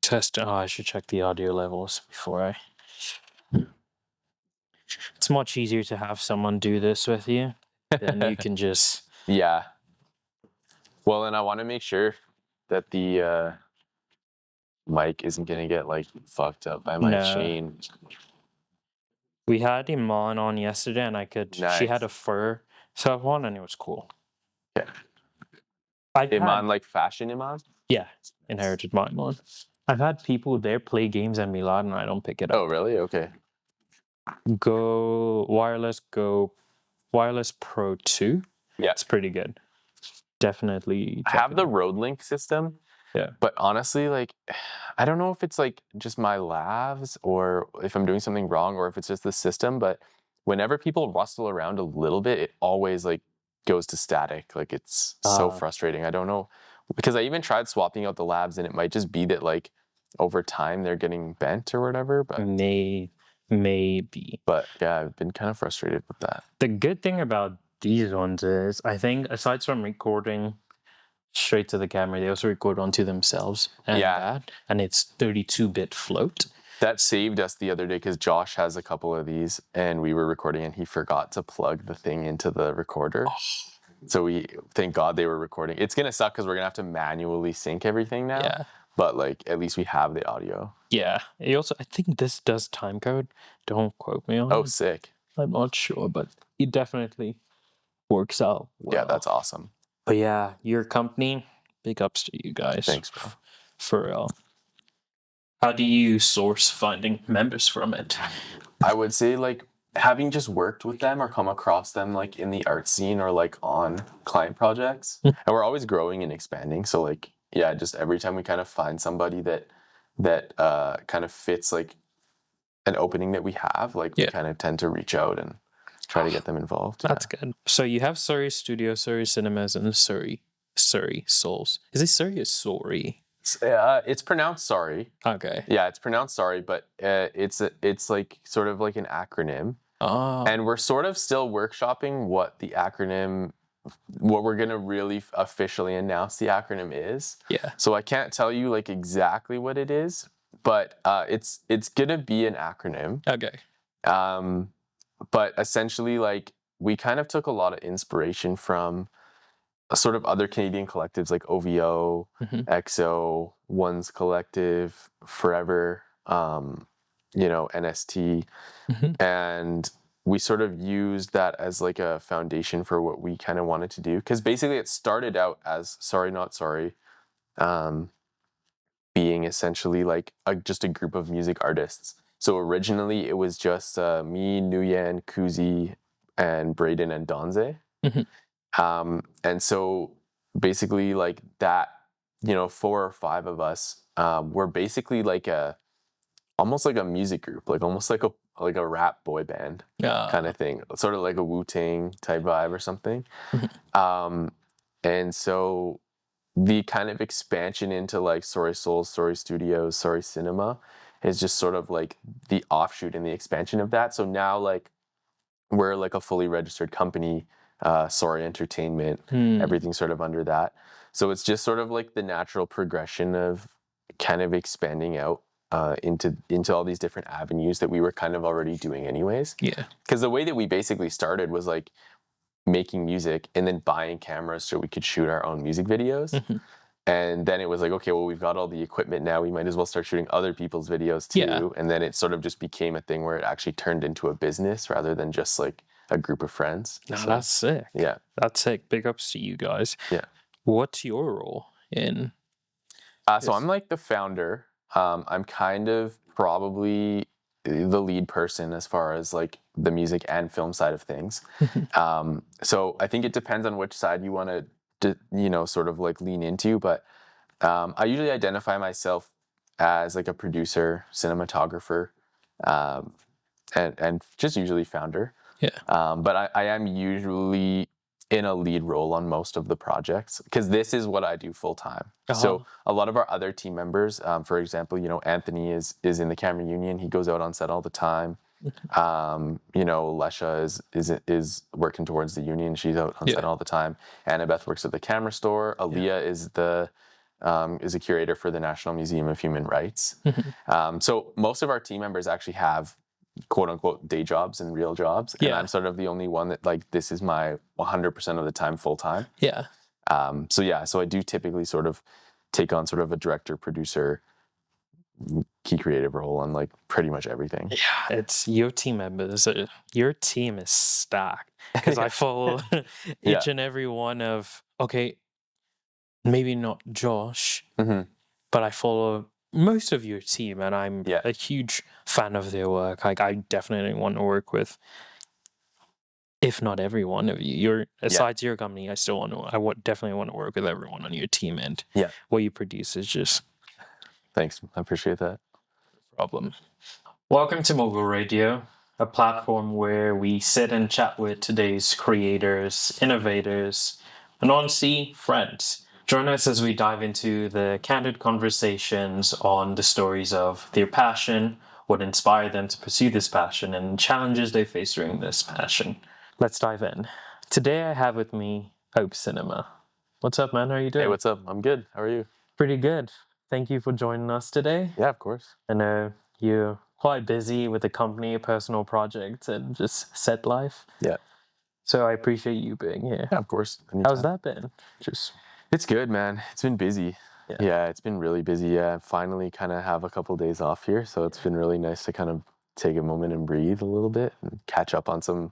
Test. Oh, I should check the audio levels before I. It's much easier to have someone do this with you. Then you can just. Yeah. Well, and I want to make sure that the mic isn't gonna get like fucked up by my chain. We had Iman on yesterday, and I could. Nice. She had a fur stuff on, and it was cool. Yeah. Iman, like fashion Iman? Yeah, inherited my Iman. I've had people there play games at Milad, and I don't pick it up. Oh, really? Okay. Go Wireless Pro 2. Yeah, it's pretty good. Definitely. I have the RoadLink system. Yeah. But honestly, like, I don't know if it's like just my lavs or if I'm doing something wrong or if it's just the system, but whenever people rustle around a little bit, it always like goes to static. Like it's so frustrating. I don't know, because I even tried swapping out the labs and it might just be that like over time they're getting bent or whatever, but maybe. But yeah, I've been kind of frustrated with that. The good thing about these ones is, I think, aside from recording straight to the camera, they also record onto themselves. And it's 32-bit float. That saved us the other day because Josh has a couple of these and we were recording and he forgot to plug the thing into the recorder. So we thank God they were recording. It's gonna suck because we're gonna have to manually sync everything now. Yeah. But like at least we have the audio. Yeah. It also, I think this does timecode. Don't quote me on it. Oh, sick. I'm not sure, but it definitely works out well. Yeah, that's awesome. But yeah, your company, big ups to you guys. Thanks, bro. For real. How do you source finding members from it? I would say like having just worked with them or come across them like in the art scene or like on client projects. And we're always growing and expanding. So like, yeah, just every time we kind of find somebody that kind of fits like an opening that we have, like we kind of tend to reach out and try to get them involved. That's good. So you have SRRY Studio, SRRY Cinemas, and SRRY Souls. Is it SRRY or SRRY? It's pronounced sorry. Okay. Yeah, it's pronounced sorry, but it's like sort of like an acronym. Oh. And we're sort of still workshopping what we're gonna really officially announce the acronym is. Yeah. So I can't tell you like exactly what it is, but it's gonna be an acronym. Okay. But essentially, like we kind of took a lot of inspiration from sort of other Canadian collectives like OVO, XO, One's Collective, Forever, NST. And we sort of used that as like a foundation for what we kind of wanted to do. Because basically it started out as Sorry Not Sorry, being essentially like just a group of music artists. So originally it was just me, Nguyen, Kuzi, and Braden and Donze. And so basically like that, 4 or 5 of us were basically like almost like a music group, like almost like a rap boy band kind of thing, sort of like a Wu-Tang type vibe or something. And so the kind of expansion into like SRRY Souls, SRRY Studios, SRRY Cinema is just sort of like the offshoot and the expansion of that. So now like we're like a fully registered company, SRRY Entertainment, everything sort of under that. So it's just sort of like the natural progression of kind of expanding out into all these different avenues that we were kind of already doing anyways. Yeah. Because the way that we basically started was like making music and then buying cameras so we could shoot our own music videos. And then it was like, okay, well, we've got all the equipment now. We might as well start shooting other people's videos too. Yeah. And then it sort of just became a thing where it actually turned into a business rather than just like a group of friends. No, so, that's sick. Yeah. That's sick. Big ups to you guys. Yeah. What's your role in? So I'm like the founder. I'm kind of probably the lead person as far as like the music and film side of things. So I think it depends on which side you want to sort of like lean into, but I usually identify myself as like a producer, cinematographer, and just usually founder. Yeah. But I am usually in a lead role on most of the projects because this is what I do full time. So a lot of our other team members, for example, Anthony is in the camera union. He goes out on set all the time. Lesha is working towards the union. She's out on set all the time. Annabeth works at the camera store. Aaliyah is the is a curator for the National Museum of Human Rights. So most of our team members actually have quote unquote day jobs and real jobs. And I'm sort of the only one that like, this is my 100% of the time full time. Yeah. So I do typically sort of take on sort of a director, producer, key creative role on like pretty much everything. Yeah, it's your team members. Your team is stacked because I follow each and every one of, okay, maybe not Josh, but I follow most of your team, and I'm a huge fan of their work. Like, I definitely want to work with, if not every one of you. Aside your company, I definitely want to work with everyone on your team, and what you produce is just... Thanks, I appreciate that. Problem. Welcome to MOGUL Radio, a platform where we sit and chat with today's creators, innovators, and honestly, friends. Join us as we dive into the candid conversations on the stories of their passion, what inspired them to pursue this passion, and challenges they face during this passion. Let's dive in. Today I have with me Obsinema. What's up, man? How are you doing? Hey, what's up? I'm good. How are you? Pretty good. Thank you for joining us today. Yeah, of course. I know you're quite busy with the company, personal projects, and just set life. Yeah. So I appreciate you being here. Yeah, of course. Anytime. How's that been? It's good, man. It's been busy. Yeah, it's been really busy. Yeah, finally kind of have a couple of days off here. So it's been really nice to kind of take a moment and breathe a little bit and catch up on some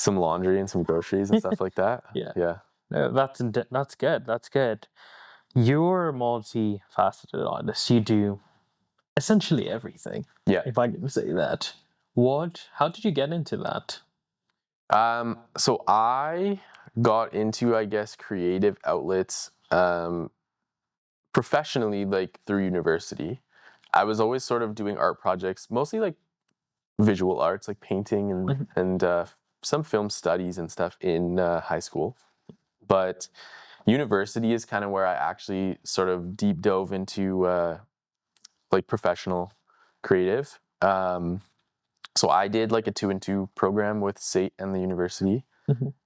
laundry and some groceries and stuff like that. Yeah. No, that's good. That's good. You're a multifaceted artist. You do essentially everything. Yeah. If I can say that. How did you get into that? So I got into, I guess, creative outlets professionally, like through university. I was always sort of doing art projects, mostly like visual arts, like painting and some film studies and stuff in high school. But university is kind of where I actually sort of deep dove into like professional creative. So I did like a 2-in-2 program with SAIT and the university.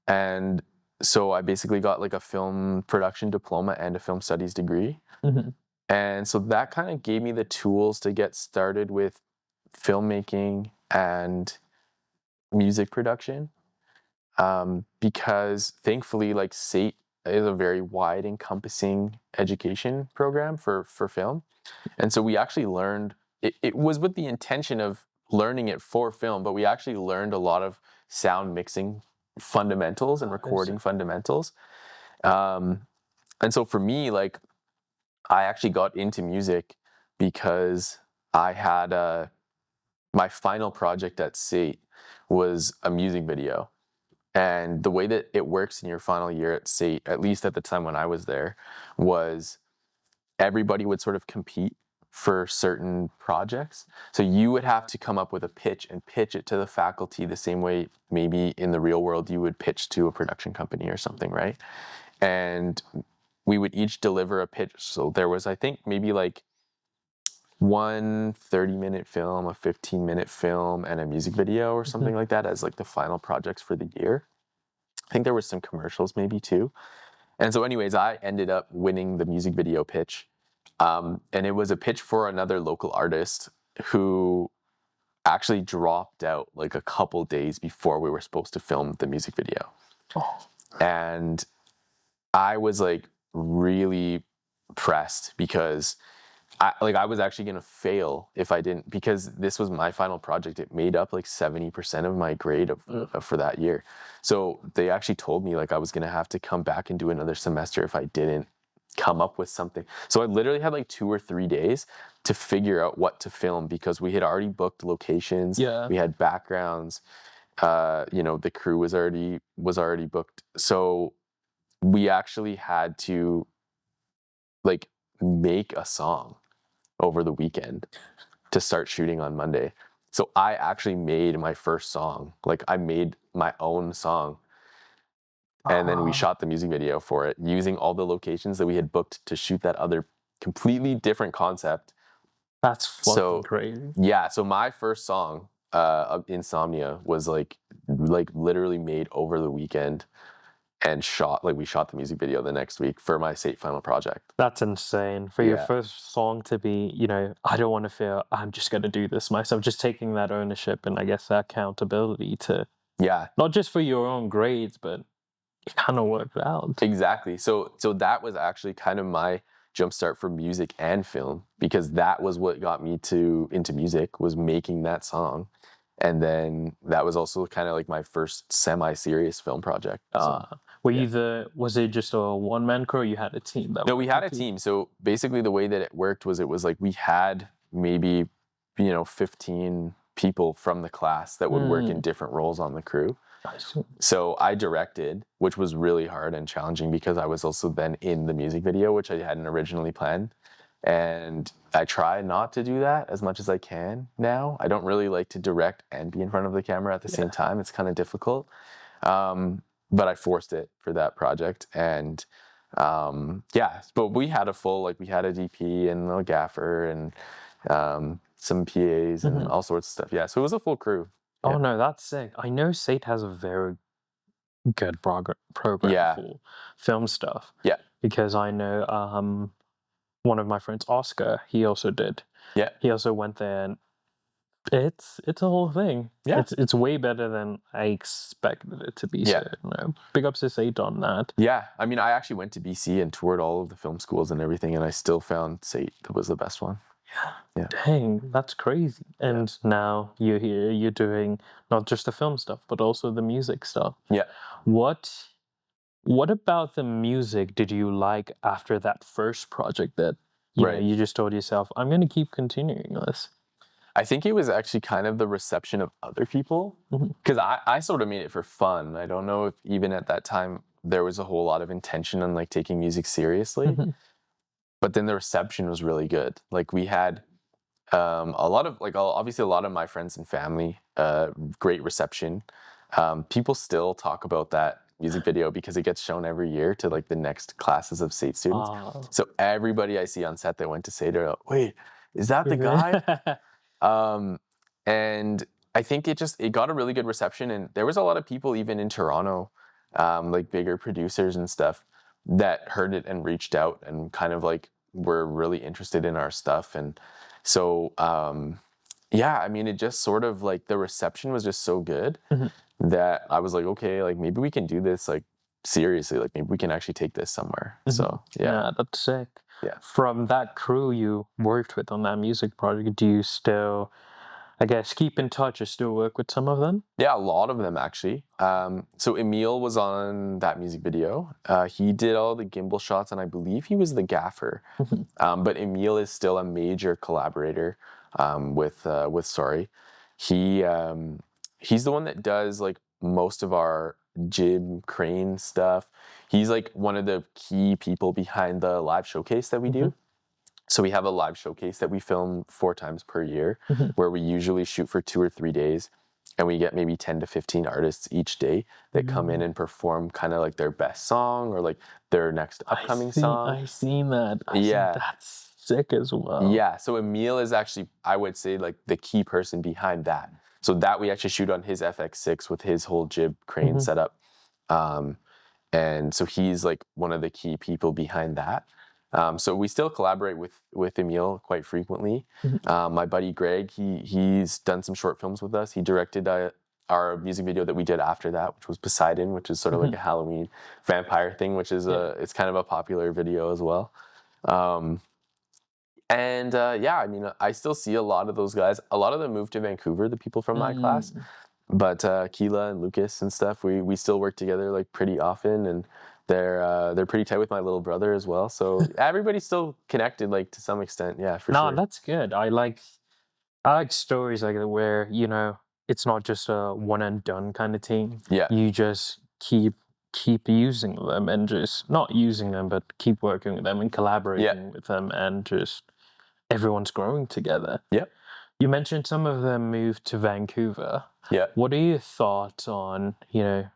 And so I basically got like a film production diploma and a film studies degree. And so that kind of gave me the tools to get started with filmmaking and music production. Because thankfully, like SAIT is a very wide encompassing education program for film. And so we actually learned, it was with the intention of learning it for film, but we actually learned a lot of sound mixing fundamentals and recording fundamentals. And so for me, like, I actually got into music because I had my final project at SAIT was a music video. And the way that it works in your final year at SAIT, at least at the time when I was there, was everybody would sort of compete for certain projects. So you would have to come up with a pitch and pitch it to the faculty the same way maybe in the real world you would pitch to a production company or something, right? And we would each deliver a pitch. So there was, I think, maybe like one 30-minute film, a 15-minute film, and a music video or something like that as like the final projects for the year. I think there was some commercials maybe too. And so anyways, I ended up winning the music video pitch. And it was a pitch for another local artist who actually dropped out like a couple days before we were supposed to film the music video. And I was like really pressed because I was actually going to fail if I didn't, because this was my final project. It made up like 70% of my grade for that year. So they actually told me like I was going to have to come back and do another semester if I didn't come up with something. So I literally had like 2 or 3 days to figure out what to film because we had already booked locations. We had backgrounds. The crew was already booked. So we actually had to like make a song over the weekend to start shooting on Monday. So I actually made my first song. Like I made my own song. And then we shot the music video for it using all the locations that we had booked to shoot that other completely different concept. That's fucking crazy. Yeah. So my first song, Insomnia, was like literally made over the weekend. and we shot the music video the next week for my SAIT final project. That's insane. For your first song to be, I don't want to feel I'm just going to do this myself. Just taking that ownership and I guess that accountability to, not just for your own grades, but it kind of worked out. Exactly. So that was actually kind of my jumpstart for music and film, because that was what got me into music, was making that song. And then that was also kind of like my first semi-serious film project. Was it just a one-man crew or you had a team? No, we had a team. So basically the way that it worked was, it was like we had maybe, 15 people from the class that would work in different roles on the crew. So I directed, which was really hard and challenging because I was also then in the music video, which I hadn't originally planned. And I try not to do that as much as I can now. I don't really like to direct and be in front of the camera at the same time. It's kind of difficult. But I forced it for that project. And but we had we had a DP and a gaffer and some PAs and all sorts of stuff. Yeah, so it was a full crew. Oh, no, that's sick. I know SAIT has a very good program for film stuff. Yeah. Because I know one of my friends, Oscar, he also did. Yeah. He also went there, and it's a whole thing. Yeah. It's way better than I expected it to be. Yeah. So, big ups to SAIT on that. Yeah. I mean, I actually went to BC and toured all of the film schools and everything, and I still found SAIT was the best one. Yeah. Dang, that's crazy. And now you're here, you're doing not just the film stuff, but also the music stuff. Yeah. What about the music did you like after that first project that you just told yourself, I'm going to keep continuing this? I think it was actually kind of the reception of other people, because I sort of made it for fun. I don't know if even at that time there was a whole lot of intention on like taking music seriously. But then the reception was really good. Like we had a lot of obviously a lot of my friends and family, great reception. People still talk about that music video because it gets shown every year to like the next classes of SAIT students. So everybody I see on set that went to SAIT are like, wait, is that the guy? And I think it got a really good reception, and there was a lot of people even in Toronto, like bigger producers and stuff, that heard it and reached out and kind of like were really interested in our stuff. And so I mean, it just sort of like the reception was just so good that I was like, okay, like maybe we can do this like seriously, like maybe we can actually take this somewhere. So yeah, that's sick. Yeah. From that crew you worked with on that music project, do you still, I guess, keep in touch or still work with some of them? Yeah, a lot of them actually. So Emil was on that music video. He did all the gimbal shots, and I believe he was the gaffer. But Emil is still a major collaborator with SRRY. He's the one that does like most of our jib crane stuff. He's like one of the key people behind the live showcase that we do. So we have a live showcase that we film 4 times per year, where we usually shoot for 2 or 3 days, and we get maybe 10 to 15 artists each day that come in and perform kind of like their best song or like their next upcoming song. I've seen that. That's sick as well. Yeah, so Emil is actually, I would say, like the key person behind that. So that we actually shoot on his FX6 with his whole jib crane setup. And so he's like one of the key people behind that. So we still collaborate with Emil quite frequently. My buddy Greg, he's done some short films with us. He directed our music video that we did after that, which was Poseidon, which is sort of like a Halloween vampire thing, which is it's kind of a popular video as well. I mean, I still see a lot of those guys. A lot of them moved to Vancouver, the people from my class. But Keela and Lucas and stuff, we still work together like pretty often, and they're pretty tight with my little brother as well. So everybody's still connected, like to some extent. Yeah, for sure. No, that's good. I like stories like that where it's not just a one and done kind of team. Yeah, you just keep using them and just not using them, but keep working with them and collaborating with them, and just everyone's growing together. Yeah. You mentioned some of them moved to Vancouver. Yeah. What are your thoughts on, you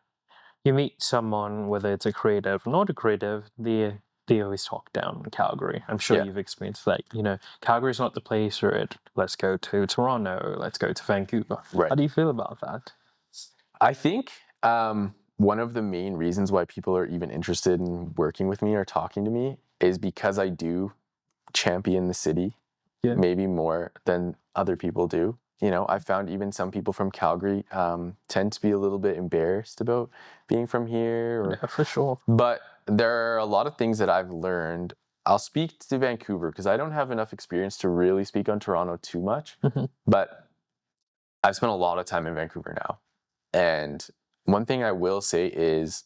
meet someone, whether it's a creative or not a creative, they always talk down in Calgary. I'm sure you've experienced that. Calgary's not the place for it. Let's go to Toronto. Let's go to Vancouver. Right. How do you feel about that? I think one of the main reasons why people are even interested in working with me or talking to me is because I do champion the city, maybe more than other people do. You know, I found even some people from Calgary tend to be a little bit embarrassed about being from here. Yeah, for sure. But there are a lot of things that I've learned. I'll speak to Vancouver because I don't have enough experience to really speak on Toronto too much. But I've spent a lot of time in Vancouver now. And one thing I will say is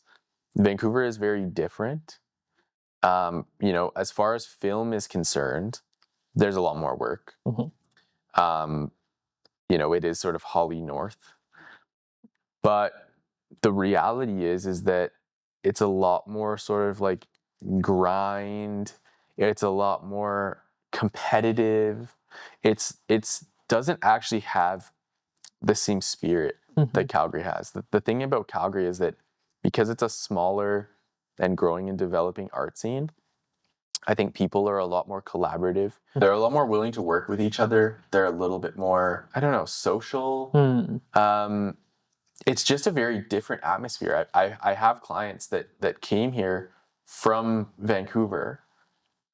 Vancouver is very different. You know, as far as film is concerned, there's a lot more work. You know, it is sort of Holly North. But the reality is that it's a lot more sort of like grind. It's a lot more competitive. It's doesn't actually have the same spirit that Calgary has. The thing about Calgary is that because it's a smaller and growing and developing art scene, I think people are a lot more collaborative. They're a lot more willing to work with each other. They're a little bit more, I don't know, social. It's just a very different atmosphere. I have clients that came here from Vancouver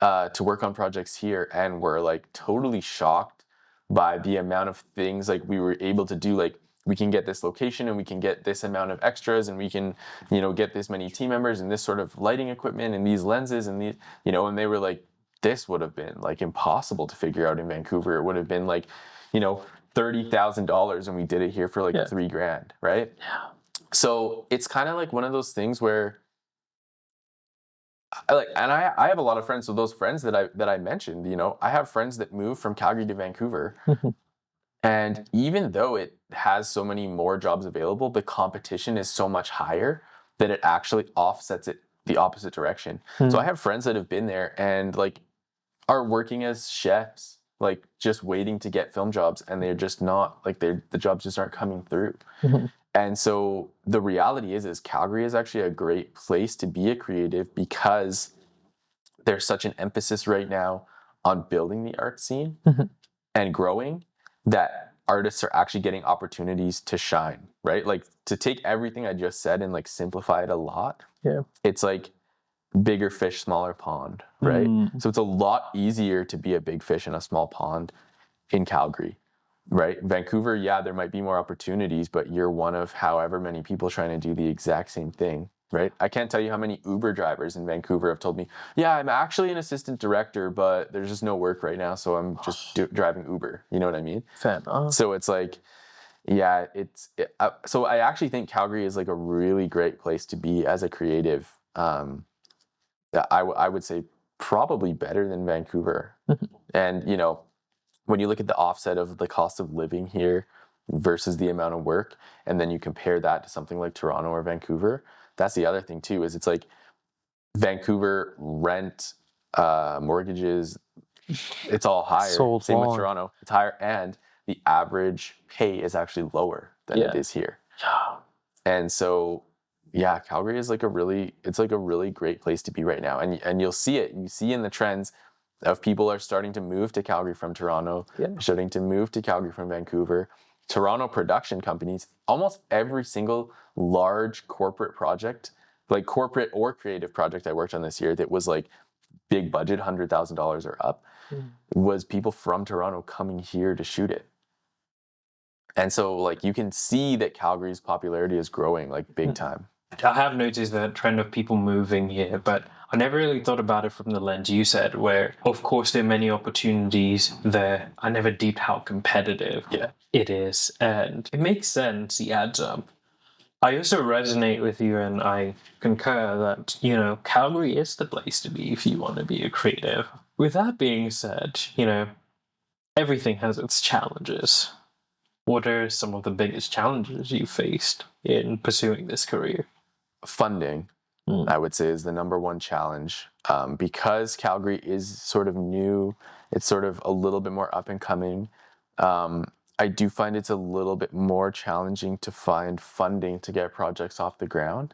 to work on projects here and were like totally shocked by the amount of things like we were able to do. Like we can get this location and we can get this amount of extras and we can, you know, get this many team members and this sort of lighting equipment and these lenses and these, you know, and they were like, this would have been like impossible to figure out in Vancouver. It would have been like, you know, $30,000 and we did it here for like $3,000, right? Yeah. So it's kind of like one of those things where I have a lot of friends. So those friends that I mentioned, you know, I have friends that moved from Calgary to Vancouver. And even though it has so many more jobs available, the competition is so much higher that it actually offsets it the opposite direction. So I have friends that have been there and like are working as chefs, like just waiting to get film jobs, and they're just not like the jobs just aren't coming through. And so the reality is Calgary is actually a great place to be a creative because there's such an emphasis right now on building the art scene and growing that artists are actually getting opportunities to shine, right? Like to take everything I just said and like simplify it a lot. Yeah. It's like bigger fish, smaller pond, right? So it's a lot easier to be a big fish in a small pond in Calgary. Right? Vancouver, yeah, there might be more opportunities, but you're one of however many people trying to do the exact same thing, right? I can't tell you how many Uber drivers in Vancouver have told me, yeah, I'm actually an assistant director, but there's just no work right now, so I'm just driving Uber. You know what I mean? Fair enough. So it's like, yeah, so I actually think Calgary is like a really great place to be as a creative. I would say probably better than Vancouver. And, you know, when you look at the offset of the cost of living here versus the amount of work, and then you compare that to something like Toronto or Vancouver, that's the other thing too, is it's like Vancouver rent, mortgages, it's all higher. Same with Toronto, it's higher, and the average pay is actually lower than it is here. And so, yeah, Calgary is like a really great place to be right now. And you'll see it. You see in the trends of people are starting to move to Calgary from Toronto, starting to move to Calgary from Vancouver. Toronto production companies, almost every single large corporate project, like corporate or creative project I worked on this year that was like big budget, $100,000 or up, was people from Toronto coming here to shoot it. And so like you can see that Calgary's popularity is growing like big time. I have noticed that trend of people moving here, but I never really thought about it from the lens you said, where of course there are many opportunities there. I never deeped how competitive it is, and it makes sense. It adds up. I also resonate with you, and I concur that, you know, Calgary is the place to be if you want to be a creative. With that being said, you know, everything has its challenges. What are some of the biggest challenges you faced in pursuing this career? Funding, I would say, is the number one challenge. Because Calgary is sort of new, it's sort of a little bit more up and coming. I do find it's a little bit more challenging to find funding to get projects off the ground.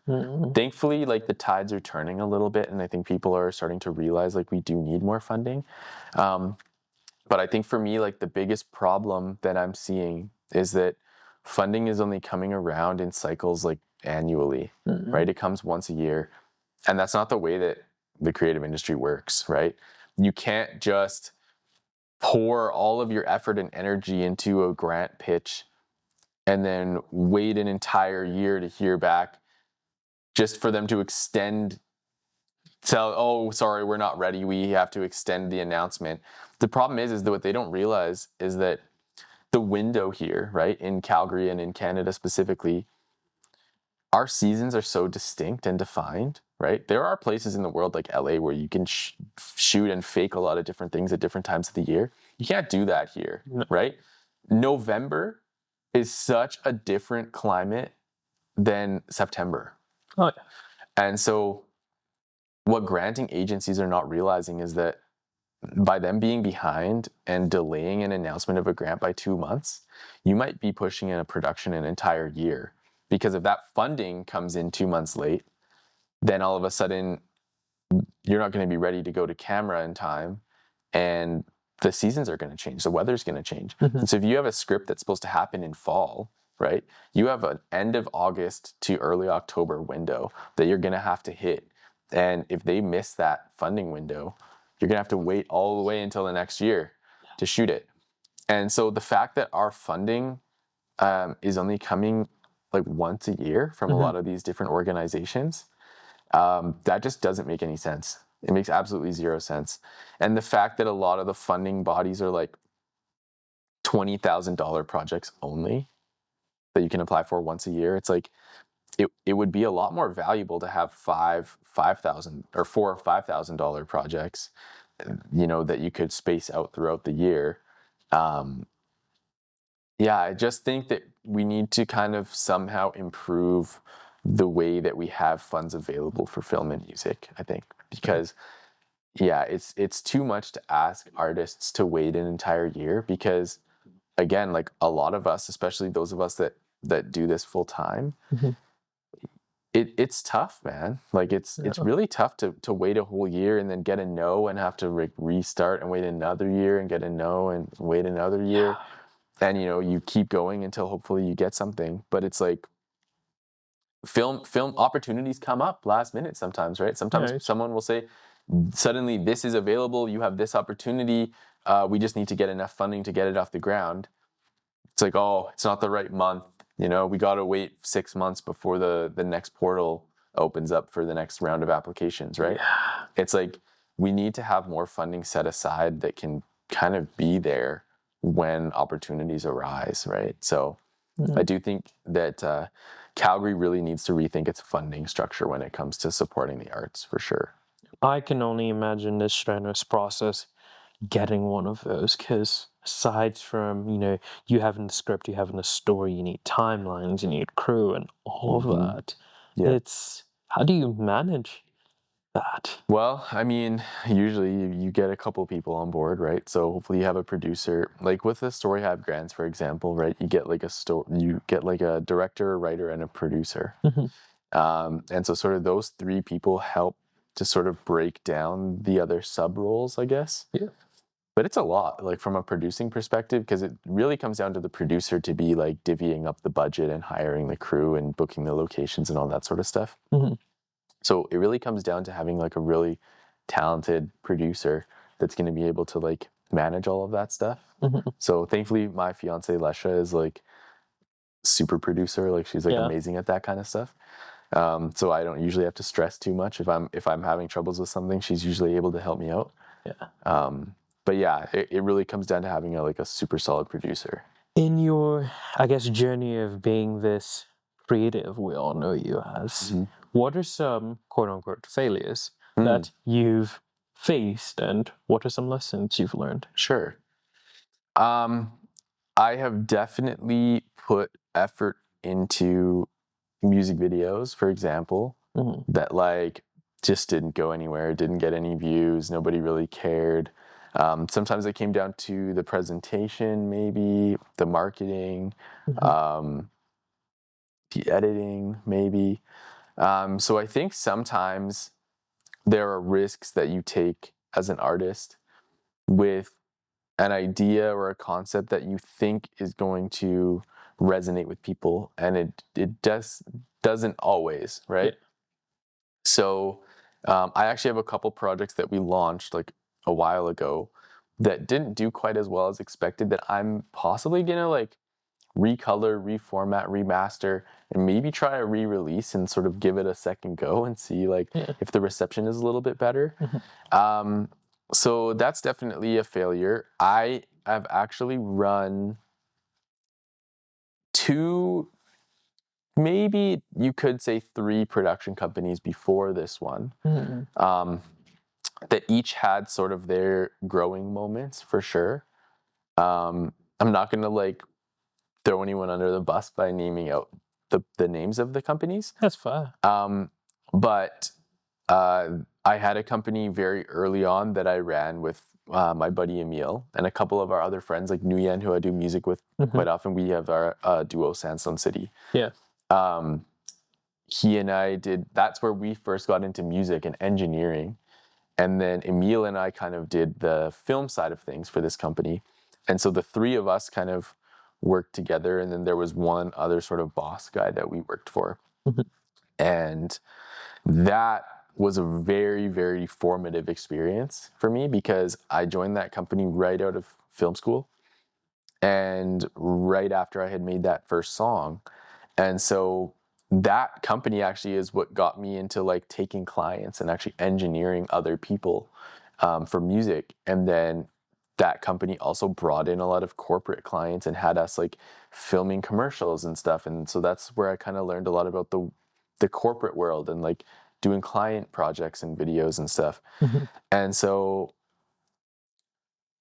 Thankfully, like the tides are turning a little bit, and I think people are starting to realize like we do need more funding. But I think for me, like the biggest problem that I'm seeing is that funding is only coming around in cycles like annually, right? It comes once a year. And that's not the way that the creative industry works, right? You can't just pour all of your effort and energy into a grant pitch and then wait an entire year to hear back just for them to extend. So, oh, sorry, we're not ready. We have to extend the announcement. The problem is that what they don't realize is that the window here, right, in Calgary and in Canada specifically, our seasons are so distinct and defined, right? There are places in the world like LA where you can shoot and fake a lot of different things at different times of the year. You can't do that here, right? November is such a different climate than September. Oh, yeah. And so what granting agencies are not realizing is that by them being behind and delaying an announcement of a grant by 2 months, you might be pushing in a production an entire year. Because if that funding comes in 2 months late, then all of a sudden you're not going to be ready to go to camera in time, and the seasons are going to change. The weather's going to change. And so if you have a script that's supposed to happen in fall, right, you have an end of August to early October window that you're going to have to hit. And if they miss that funding window, you're going to have to wait all the way until the next year to shoot it. And so the fact that our funding is only coming like once a year from a lot of these different organizations, that just doesn't make any sense. It makes absolutely zero sense. And the fact that a lot of the funding bodies are like $20,000 projects only that you can apply for once a year, it's like it would be a lot more valuable to have $5,000 or $4,000 or $5,000 projects, you know, that you could space out throughout the year. Yeah, I just think that we need to kind of somehow improve the way that we have funds available for film and music, I think, because yeah, it's too much to ask artists to wait an entire year, because again, like a lot of us, especially those of us that do this full time, it's tough, man. Like it's really tough to wait a whole year and then get a no and have to restart and wait another year and get a no and wait another year. And, you know, you keep going until hopefully you get something. But it's like film opportunities come up last minute sometimes, right? Sometimes someone will say, suddenly this is available. You have this opportunity. We just need to get enough funding to get it off the ground. It's like, oh, it's not the right month. You know, we got to wait 6 months before the next portal opens up for the next round of applications, right? Yeah. It's like we need to have more funding set aside that can kind of be there when opportunities arise, right? So I do think that Calgary really needs to rethink its funding structure when it comes to supporting the arts, for sure. I can only imagine this strenuous process getting one of those, because aside from, you know, you having the script, you having the story, you need timelines, you need crew and all of that. Yeah. It's, how do you manage that? Well, I mean, usually you get a couple people on board, right? So hopefully you have a producer. Like with the Story Hub grants, for example, right? You get like a director, a writer, and a producer. And so sort of those three people help to sort of break down the other sub roles, I guess. Yeah. But it's a lot, like from a producing perspective, because it really comes down to the producer to be like divvying up the budget and hiring the crew and booking the locations and all that sort of stuff. So it really comes down to having like a really talented producer that's going to be able to like manage all of that stuff. So thankfully my fiance Lesha is like super producer. Like she's like amazing at that kind of stuff. So I don't usually have to stress too much. If I'm having troubles with something, she's usually able to help me out. Yeah. But yeah, it really comes down to having a super solid producer. In your, I guess, journey of being this creative we all know you as, what are some quote-unquote failures that you've faced, and what are some lessons you've learned? Sure. I have definitely put effort into music videos, for example, that like just didn't go anywhere, didn't get any views, nobody really cared. Sometimes it came down to the presentation, maybe the marketing, the editing, maybe. So I think sometimes there are risks that you take as an artist with an idea or a concept that you think is going to resonate with people, and it doesn't always, right? Yeah. So I actually have a couple projects that we launched like a while ago that didn't do quite as well as expected, that I'm possibly gonna like recolor, reformat, remaster, and maybe try a re-release and sort of give it a second go and see like if the reception is a little bit better. So that's definitely a failure. I have actually run 2, maybe you could say 3 production companies before this one, that each had sort of their growing moments for sure. I'm not gonna like throw anyone under the bus by naming out the names of the companies. That's fine. But I had a company very early on that I ran with my buddy Emil and a couple of our other friends, like Nguyen, who I do music with quite often. We have our duo Sandstone City. Yeah. He and I that's where we first got into music and engineering. And then Emil and I kind of did the film side of things for this company. And so the 3 of us kind of worked together. And then there was one other sort of boss guy that we worked for. And that was a very, very formative experience for me, because I joined that company right out of film school and right after I had made that first song. And so that company actually is what got me into like taking clients and actually engineering other people for music. And then that company also brought in a lot of corporate clients and had us like filming commercials and stuff. And so that's where I kind of learned a lot about the corporate world and like doing client projects and videos and stuff. And so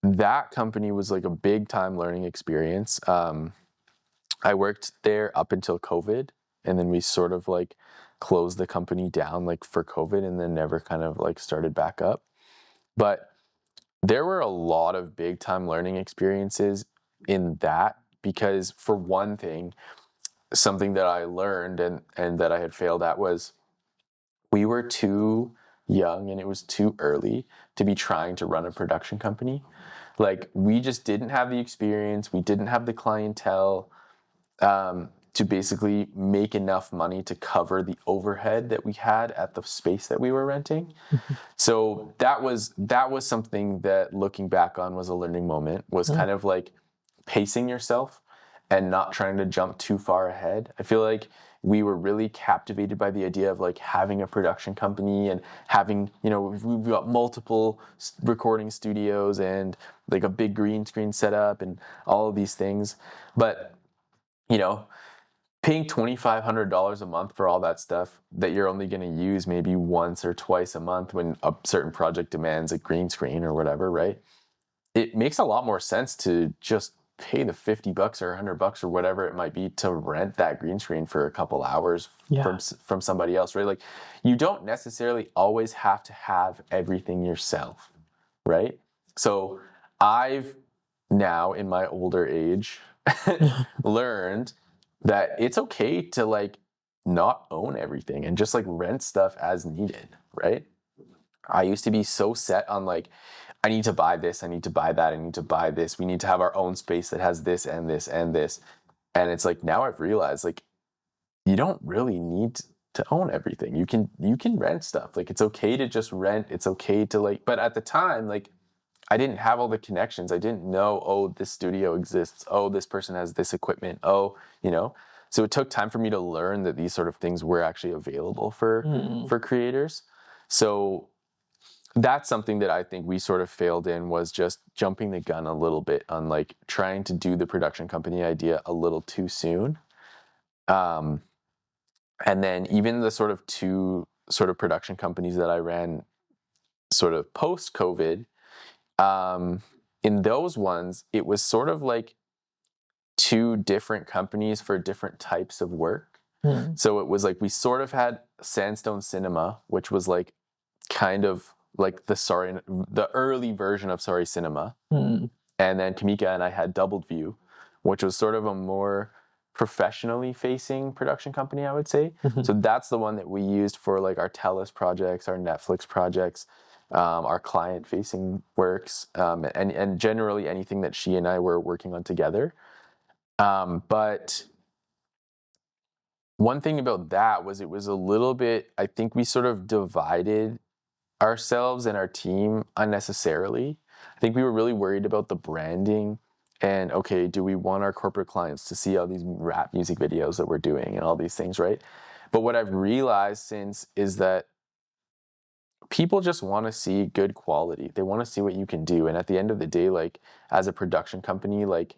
that company was like a big time learning experience. I worked there up until COVID, and then we sort of like closed the company down like for COVID and then never kind of like started back up. But there were a lot of big time learning experiences in that, because for one thing, something that I learned and that I had failed at was we were too young and it was too early to be trying to run a production company. Like we just didn't have the experience. We didn't have the clientele to basically make enough money to cover the overhead that we had at the space that we were renting. So that was something that, looking back on, was a learning moment, was kind of like pacing yourself and not trying to jump too far ahead. I feel like we were really captivated by the idea of like having a production company and having, you know, we've got multiple recording studios and like a big green screen setup and all of these things. But, you know, paying $2,500 a month for all that stuff that you're only going to use maybe once or twice a month when a certain project demands a green screen or whatever, right? It makes a lot more sense to just pay the $50 or $100 or whatever it might be to rent that green screen for a couple hours from somebody else, right? Like you don't necessarily always have to have everything yourself, right? So I've now, in my older age, learned that it's okay to like not own everything and just like rent stuff as needed, right? I used to be so set on like, I need to buy this, I need to buy that, I need to buy this. We need to have our own space that has this and this and this. And it's like, now I've realized like, you don't really need to own everything. You can rent stuff. Like it's okay to just rent. It's okay to like, but at the time, like I didn't have all the connections. I didn't know, oh, this studio exists. Oh, this person has this equipment. Oh, you know, so it took time for me to learn that these sort of things were actually available for creators. So that's something that I think we sort of failed in, was just jumping the gun a little bit on like trying to do the production company idea a little too soon. And then even the sort of 2 sort of production companies that I ran sort of post COVID, in those ones, it was sort of like 2 different companies for different types of work. So it was like we sort of had Sandstone Cinema, which was like kind of like the early version of SRRY Cinema. And then Kamika and I had Doubled View, which was sort of a more professionally facing production company, I would say. So that's the one that we used for like our TELUS projects, our Netflix projects, our client facing works, and generally anything that she and I were working on together. But one thing about that was it was a little bit, I think we sort of divided ourselves and our team unnecessarily. I think we were really worried about the branding and, okay, do we want our corporate clients to see all these rap music videos that we're doing and all these things, right? But what I've realized since is that people just want to see good quality. They want to see what you can do. And at the end of the day, like as a production company, like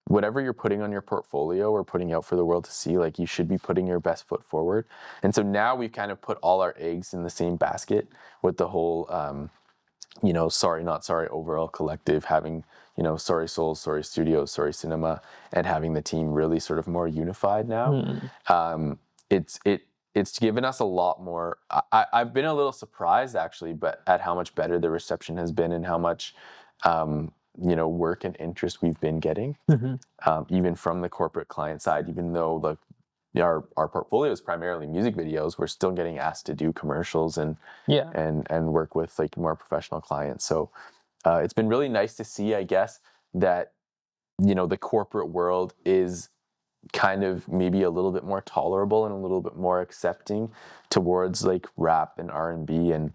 whatever you're putting on your portfolio or putting out for the world to see, like you should be putting your best foot forward. And so now we've kind of put all our eggs in the same basket with the whole, Sorry Not Sorry overall collective, having, Sorry Souls, Sorry Studios, Sorry Cinema, and having the team really sort of more unified now. It's given us a lot more. I've been a little surprised actually, but at how much better the reception has been and how much, work and interest we've been getting, even from the corporate client side. Even though our portfolio is primarily music videos, we're still getting asked to do commercials and work with like more professional clients. So it's been really nice to see, I guess, that the corporate world is kind of maybe a little bit more tolerable and a little bit more accepting towards like rap and R&B and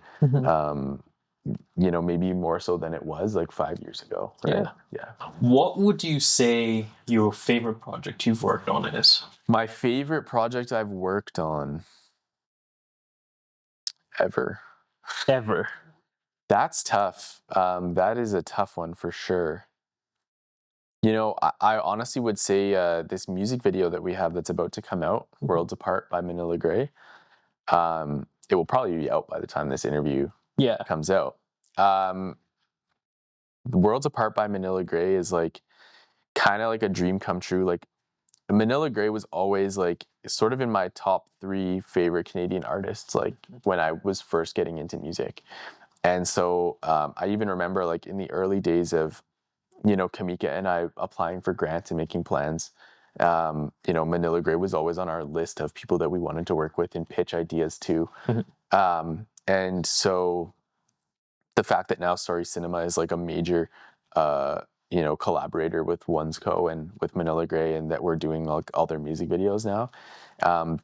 maybe more so than it was like 5 years ago. Right? Yeah. What would you say your favorite project you've worked on is? My favorite project I've worked on ever. That's tough. That is a tough one for sure. I honestly would say this music video that we have that's about to come out, Worlds Apart by Manila Grey, it will probably be out by the time this interview comes out. Worlds Apart by Manila Grey is like kind of like a dream come true. Like Manila Grey was always like sort of in my top 3 favorite Canadian artists, like when I was first getting into music. And so I even remember like in the early days of, Kamika and I applying for grants and making plans, Manila Grey was always on our list of people that we wanted to work with and pitch ideas to. And so the fact that now Sorry Cinema is like a major, collaborator with Ones Co and with Manila Grey, and that we're doing like all their music videos now.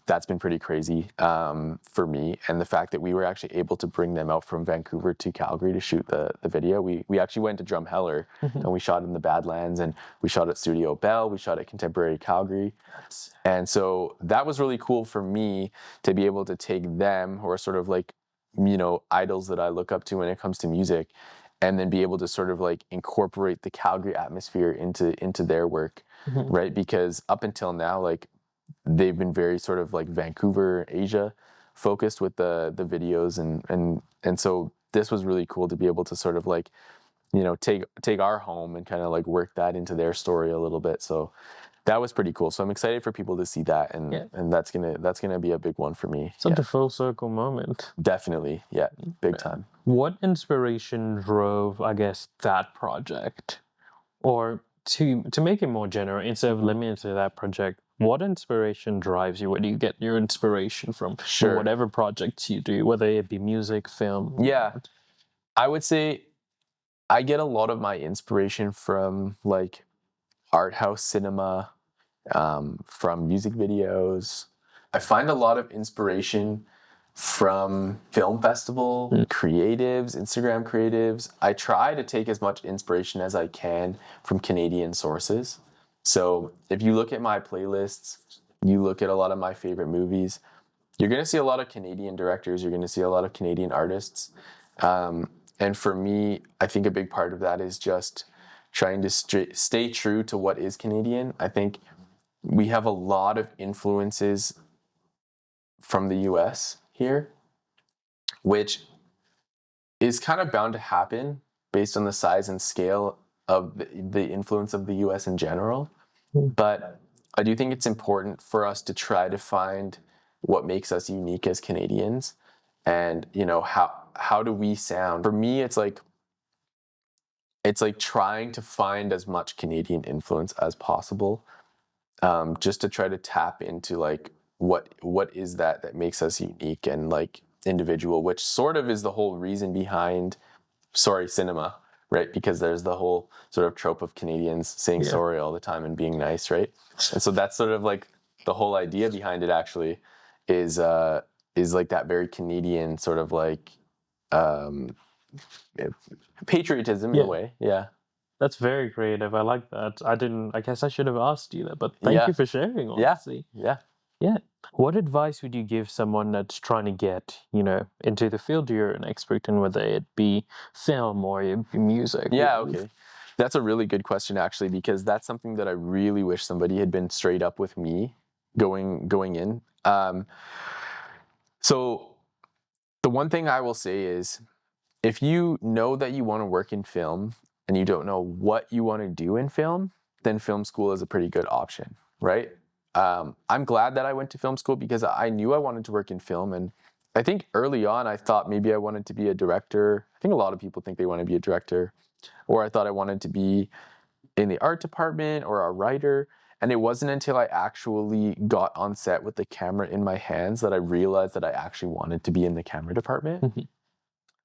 That's been pretty crazy for me. And the fact that we were actually able to bring them out from Vancouver to Calgary to shoot the video. We actually went to Drumheller and we shot in the Badlands, and we shot at Studio Bell, we shot at Contemporary Calgary. And so that was really cool for me to be able to take them, who are sort of like, idols that I look up to when it comes to music, and then be able to sort of like incorporate the Calgary atmosphere into their work, right? Because up until now, like they've been very sort of like Vancouver, Asia focused with the videos, and so this was really cool to be able to sort of like, take our home and kind of like work that into their story a little bit. So that was pretty cool. So I'm excited for people to see that, and that's gonna be a big one for me. Such a full circle moment. Definitely, yeah, big time. What inspiration drove, I guess, that project, or to make it more general instead of limited to that project? What inspiration drives you? Where do you get your inspiration from? Sure. Whatever projects you do, whether it be music, film. Yeah, I would say I get a lot of my inspiration from like art house cinema, from music videos. I find a lot of inspiration from film festival creatives, Instagram creatives. I try to take as much inspiration as I can from Canadian sources. So if you look at my playlists, you look at a lot of my favorite movies, you're going to see a lot of Canadian directors, you're going to see a lot of Canadian artists. And for me, I think a big part of that is just trying to stay true to what is Canadian. I think we have a lot of influences from the US here, which is kind of bound to happen based on the size and scale of the influence of the US in general. But I do think it's important for us to try to find what makes us unique as Canadians, and how do we sound. For me, it's like trying to find as much Canadian influence as possible, just to try to tap into like what is that makes us unique and like individual, which sort of is the whole reason behind Sorry Cinema, right? Because there's the whole sort of trope of Canadians saying sorry all the time and being nice, right? And so that's sort of like the whole idea behind it actually is like that very Canadian sort of like patriotism in a way. Yeah. That's very creative. I like that. I guess I should have asked you that, but thank you for sharing, honestly. Yeah. What advice would you give someone that's trying to get, into the field you're an expert in, whether it be film or it be music? Yeah, okay. That's a really good question, actually, because that's something that I really wish somebody had been straight up with me going in. So the one thing I will say is, if you know that you want to work in film and you don't know what you want to do in film, then film school is a pretty good option, right? I'm glad that I went to film school because I knew I wanted to work in film. And I think early on, I thought maybe I wanted to be a director. I think a lot of people think they want to be a director. Or I thought I wanted to be in the art department or a writer. And it wasn't until I actually got on set with the camera in my hands that I realized that I actually wanted to be in the camera department. Mm-hmm.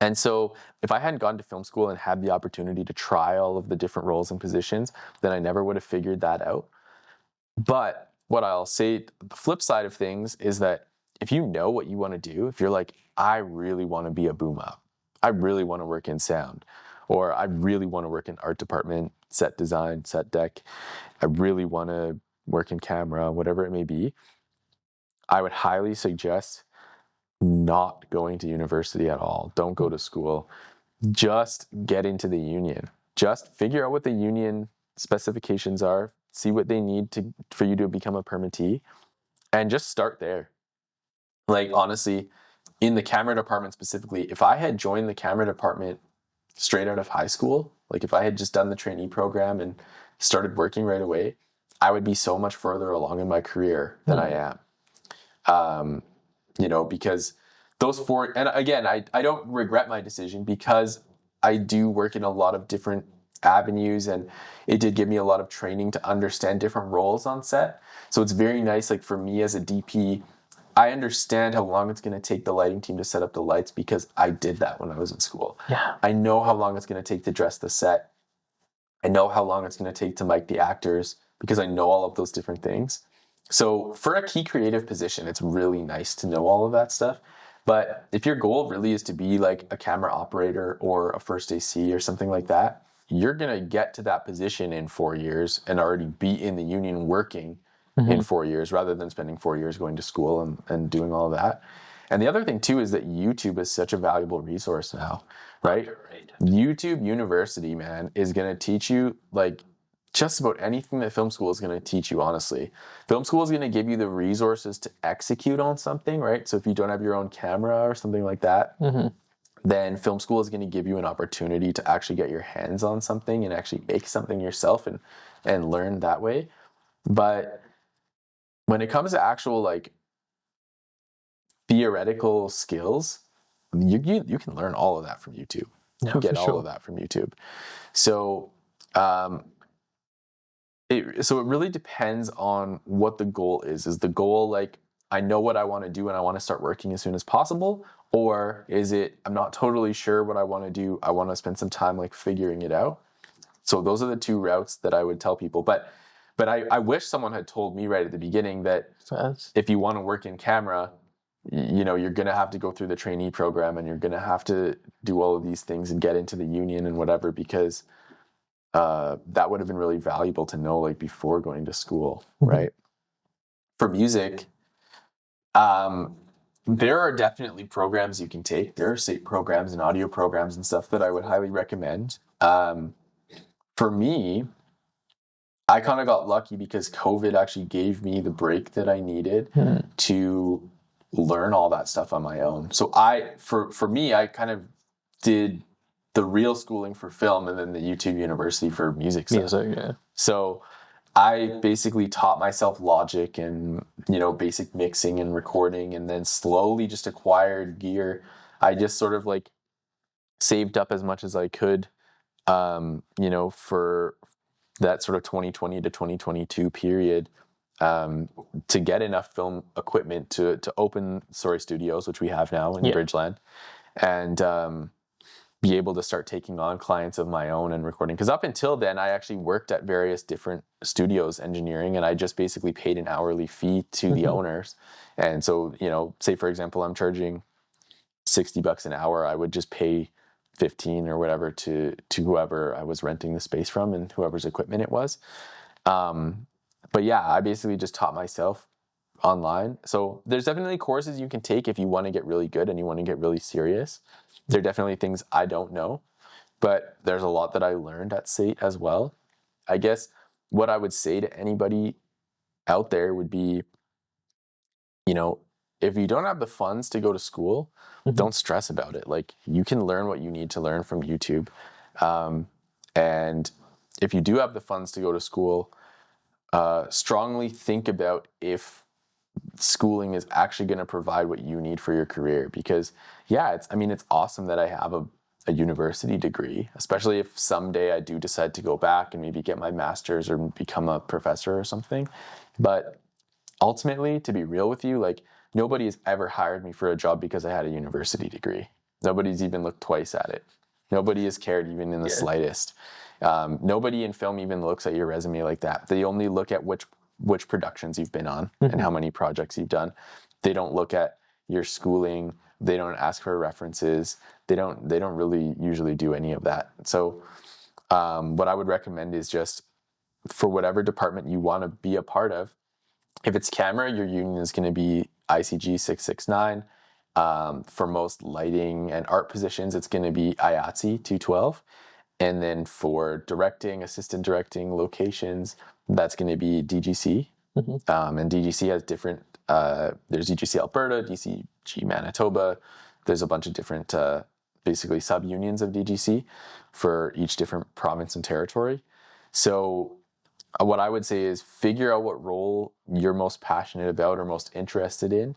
And so if I hadn't gone to film school and had the opportunity to try all of the different roles and positions, then I never would have figured that out. But what I'll say, the flip side of things is that if you know what you want to do, if you're like, I really want to be a boom up, I really want to work in sound, or I really want to work in art department, set design, set deck, I really want to work in camera, whatever it may be, I would highly suggest not going to university at all. Don't go to school. Just get into the union. Just figure out what the union specifications are, see what they need for you to become a permittee, and just start there. Like, honestly, in the camera department specifically, if I had joined the camera department straight out of high school, like if I had just done the trainee program and started working right away, I would be so much further along in my career than I am. Because those four, and again, I don't regret my decision because I do work in a lot of different avenues and it did give me a lot of training to understand different roles on set. So it's very nice, like for me as a DP, I understand how long it's going to take the lighting team to set up the lights because I did that when I was in school. Yeah. I know how long it's going to take to dress the set. I know how long it's going to take to mic the actors because I know all of those different things. So for a key creative position, it's really nice to know all of that stuff. But if your goal really is to be like a camera operator or a first AC or something like that, you're going to get to that position in 4 years and already be in the union working in 4 years rather than spending 4 years going to school and doing all of that. And the other thing too is that YouTube is such a valuable resource now, right? YouTube University, man, is going to teach you like just about anything that film school is going to teach you, honestly. Film school is going to give you the resources to execute on something, right? So if you don't have your own camera or something like that, then film school is going to give you an opportunity to actually get your hands on something and actually make something yourself and learn that way. But when it comes to actual like theoretical skills, you can learn all of that from YouTube. You can get all of that from YouTube. So it really depends on what the goal is. Is the goal like, I know what I want to do and I want to start working as soon as possible? Or is it, I'm not totally sure what I want to do, I want to spend some time like figuring it out? So those are the two routes that I would tell people. But I wish someone had told me right at the beginning that if you want to work in camera, you're going to have to go through the trainee program and you're going to have to do all of these things and get into the union and whatever, because that would have been really valuable to know like before going to school, right? For music, there are definitely programs you can take. There are SATE programs and audio programs and stuff that I would highly recommend. For me, I kind of got lucky because COVID actually gave me the break that I needed to learn all that stuff on my own. So for me, I kind of did the real schooling for film and then the YouTube University for music stuff. Yeah. So I basically taught myself Logic and, basic mixing and recording, and then slowly just acquired gear. I just sort of like saved up as much as I could, for that sort of 2020 to 2022 period, to get enough film equipment to open SRRY Studios, which we have now in Bridgeland. And be able to start taking on clients of my own and recording. Because up until then, I actually worked at various different studios engineering, and I just basically paid an hourly fee to the owners. And so, you know, say for example, I'm charging $60 an hour, I would just pay 15 or whatever to whoever I was renting the space from and whoever's equipment it was. But yeah, I basically just taught myself online. So there's definitely courses you can take if you want to get really good and you want to get really serious. There are definitely things I don't know, but there's a lot that I learned at SAIT as well. I guess what I would say to anybody out there would be, you know, if you don't have the funds to go to school, don't stress about it. Like, you can learn what you need to learn from YouTube. And if you do have the funds to go to school, strongly think about if schooling is actually going to provide what you need for your career. Because yeah, it's awesome that I have a university degree, especially if someday I do decide to go back and maybe get my master's or become a professor or something. But ultimately, to be real with you, like, nobody has ever hired me for a job because I had a university degree. Nobody's even looked twice at it. Nobody has cared even in the slightest. Nobody in film even looks at your resume like that. They only look at which productions you've been on and how many projects you've done. They don't look at your schooling. They don't ask for references. They don't really usually do any of that. So what I would recommend is just, for whatever department you want to be a part of, if it's camera, your union is going to be ICG 669. For most lighting and art positions, it's going to be IATSE 212. And then for directing, assistant directing locations, that's going to be DGC. And DGC has different, there's DGC Alberta, DCG Manitoba. There's a bunch of different, basically sub-unions of DGC for each different province and territory. So what I would say is figure out what role you're most passionate about or most interested in,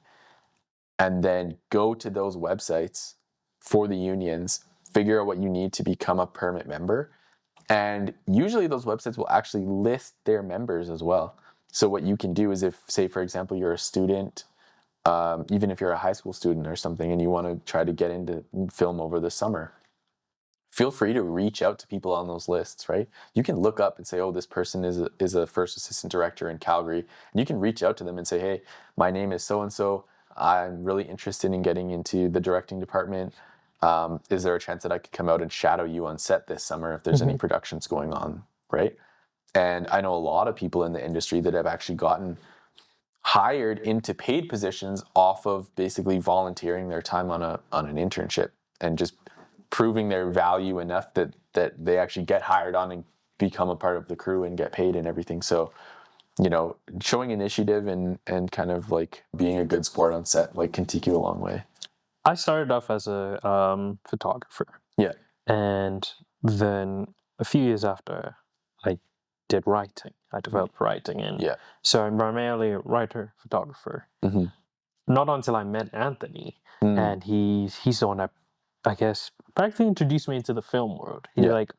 and then go to those websites for the unions, figure out what you need to become a permit member. And usually those websites will actually list their members as well. So what you can do is, if, say, for example, you're a student, even if you're a high school student or something, and you want to try to get into film over the summer, feel free to reach out to people on those lists, right? You can look up and say, oh, this person is a first assistant director in Calgary. And you can reach out to them and say, hey, my name is so-and-so. I'm really interested in getting into the directing department. Is there a chance that I could come out and shadow you on set this summer if there's any productions going on, right? And I know a lot of people in the industry that have actually gotten hired into paid positions off of basically volunteering their time on an internship and just proving their value enough that they actually get hired on and become a part of the crew and get paid and everything. So, you know, showing initiative and kind of like being a good sport on set, like, can take you a long way. I started off as a photographer. Yeah. And then a few years after, I did writing. I developed writing. And so I'm primarily a writer, photographer. Not until I met Anthony. And he's the one that, I guess, practically introduced me into the film world. He's like,